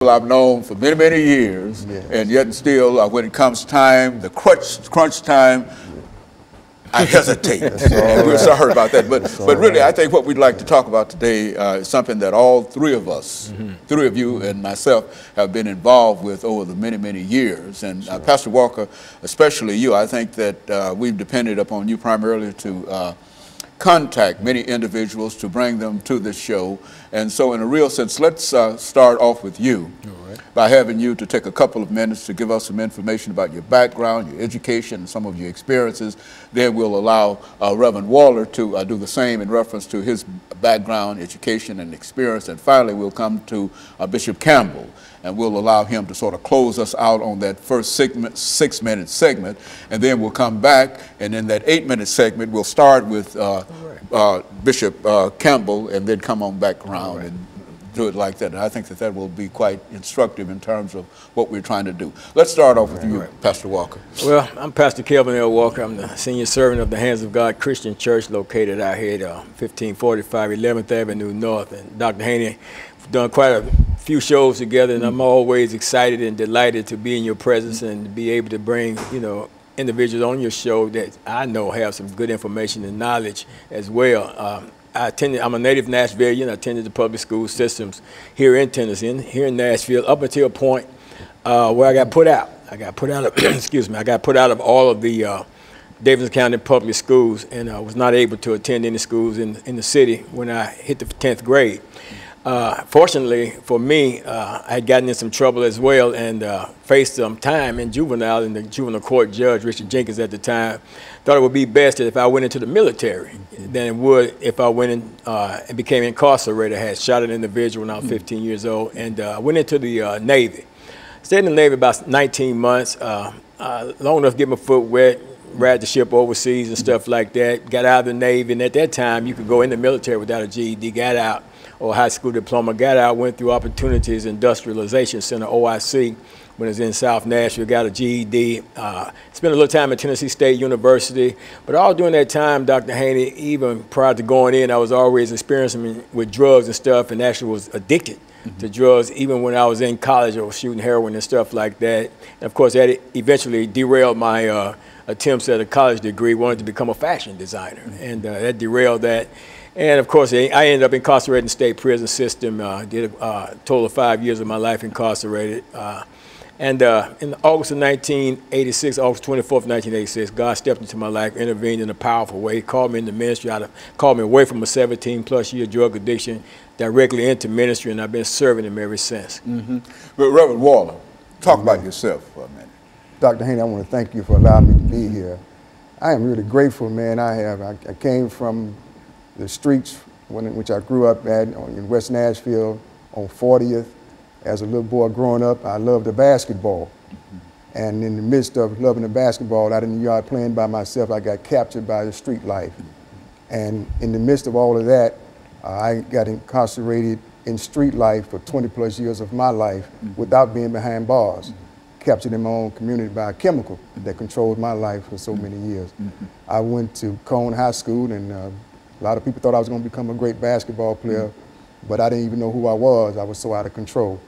I've known for many, many years, yes. And yet still, when it comes time, the crunch time, I hesitate. And we're sorry about that. But really, I think what we'd like to talk about today is something that all three of us, three of you and myself, have been involved with over the many, many years. And Pastor Walker, especially you, I think that we've depended upon you primarily to contact many individuals to bring them to this show. And so in a real sense, let's start off with you by having you to take a couple of minutes to give us some information about your background, your education, and some of your experiences. Then we'll allow Reverend Waller to do the same in reference to his background, education, and experience. And finally, we'll come to Bishop Campbell, and we'll allow him to sort of close us out on that first 6-minute segment. And then we'll come back, and in that 8-minute segment, we'll start with Bishop Campbell, and then come on back around and do it like that. And I think that that will be quite instructive in terms of what we're trying to do. Let's start off with you, Pastor Walker. Well, I'm Pastor Kelvin L. Walker. I'm the senior servant of the Hands of God Christian Church located out here at 1545 11th Avenue North. And Dr. Haney, we've done quite a few shows together, and I'm always excited and delighted to be in your presence and to be able to bring, individuals on your show that I know have some good information and knowledge as well. I'm a native Nashvilleian. I attended the public school systems here in Tennessee, here in Nashville, up until a point where I got put out. I got put out of, excuse me, I got put out of all of the Davidson County public schools, and I was not able to attend any schools in the city when I hit the 10th grade. Fortunately for me, I had gotten in some trouble as well and faced some time in juvenile, and the juvenile court judge, Richard Jenkins at the time, thought it would be best if I went into the military than it would if I went in and became incarcerated. I had shot an individual when I was 15 years old, and I went into the Navy. Stayed in the Navy about 19 months, long enough to get my foot wet, ride the ship overseas and stuff like that. Got out of the Navy, and at that time, you could go in the military without a GED, got out, or high school diploma, got out, went through Opportunities Industrialization Center, OIC, when I was in South Nashville, got a GED, spent a little time at Tennessee State University, but all during that time, Dr. Haney, even prior to going in, I was always experiencing with drugs and stuff, and actually was addicted to drugs, even when I was in college. I was shooting heroin and stuff like that. And of course, that eventually derailed my attempts at a college degree, wanted to become a fashion designer, and that derailed that. And of course, I ended up incarcerated in the state prison system, did a total of 5 years of my life incarcerated. And in August of 1986, August 24th, 1986, God stepped into my life, intervened in a powerful way, called me into ministry, called me away from a 17-plus-year drug addiction directly into ministry, and I've been serving him ever since. But Reverend Waller, talk about yourself for a minute. Dr. Haney, I want to thank you for allowing me to be here. I am really grateful, man. I came from the streets which I grew up at in West Nashville on 40th. As a little boy growing up, I loved the basketball. And in the midst of loving the basketball, out in the yard playing by myself, I got captured by the street life. And in the midst of all of that, I got incarcerated in street life for 20-plus years of my life without being behind bars. Captured in my own community by a chemical that controlled my life for so many years. I went to Cone High School, and a lot of people thought I was going to become a great basketball player, but I didn't even know who I was. I was so out of control.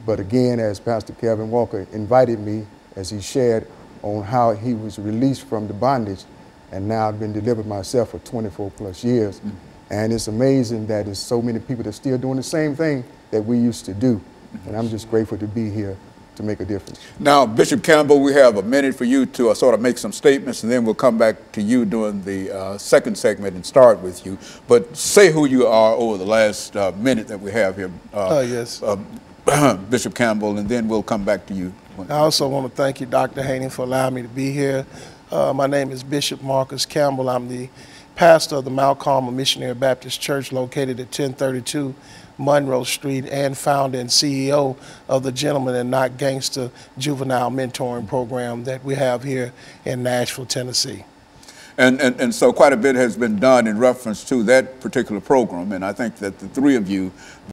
But again, as Pastor Kelvin Walker invited me, as he shared on how he was released from the bondage, and now I've been delivered myself for 24-plus years. And it's amazing that there's so many people that are still doing the same thing that we used to do. And I'm just grateful to be here to make a difference. Now, Bishop Campbell, we have a minute for you to sort of make some statements, and then we'll come back to you during the second segment and start with you. But say who you are over the last minute that we have here. Yes. Bishop Campbell, and then we'll come back to you. I also want to thank you, Dr. Haney, for allowing me to be here. My name is Bishop Marcus Campbell. I'm the pastor of the Mount Carmel Missionary Baptist Church located at 1032 Monroe Street, and founder and CEO of the Gentleman and Not Gangster Juvenile Mentoring Program that we have here in Nashville, Tennessee. And so quite a bit has been done in reference to that particular program, and I think that the three of you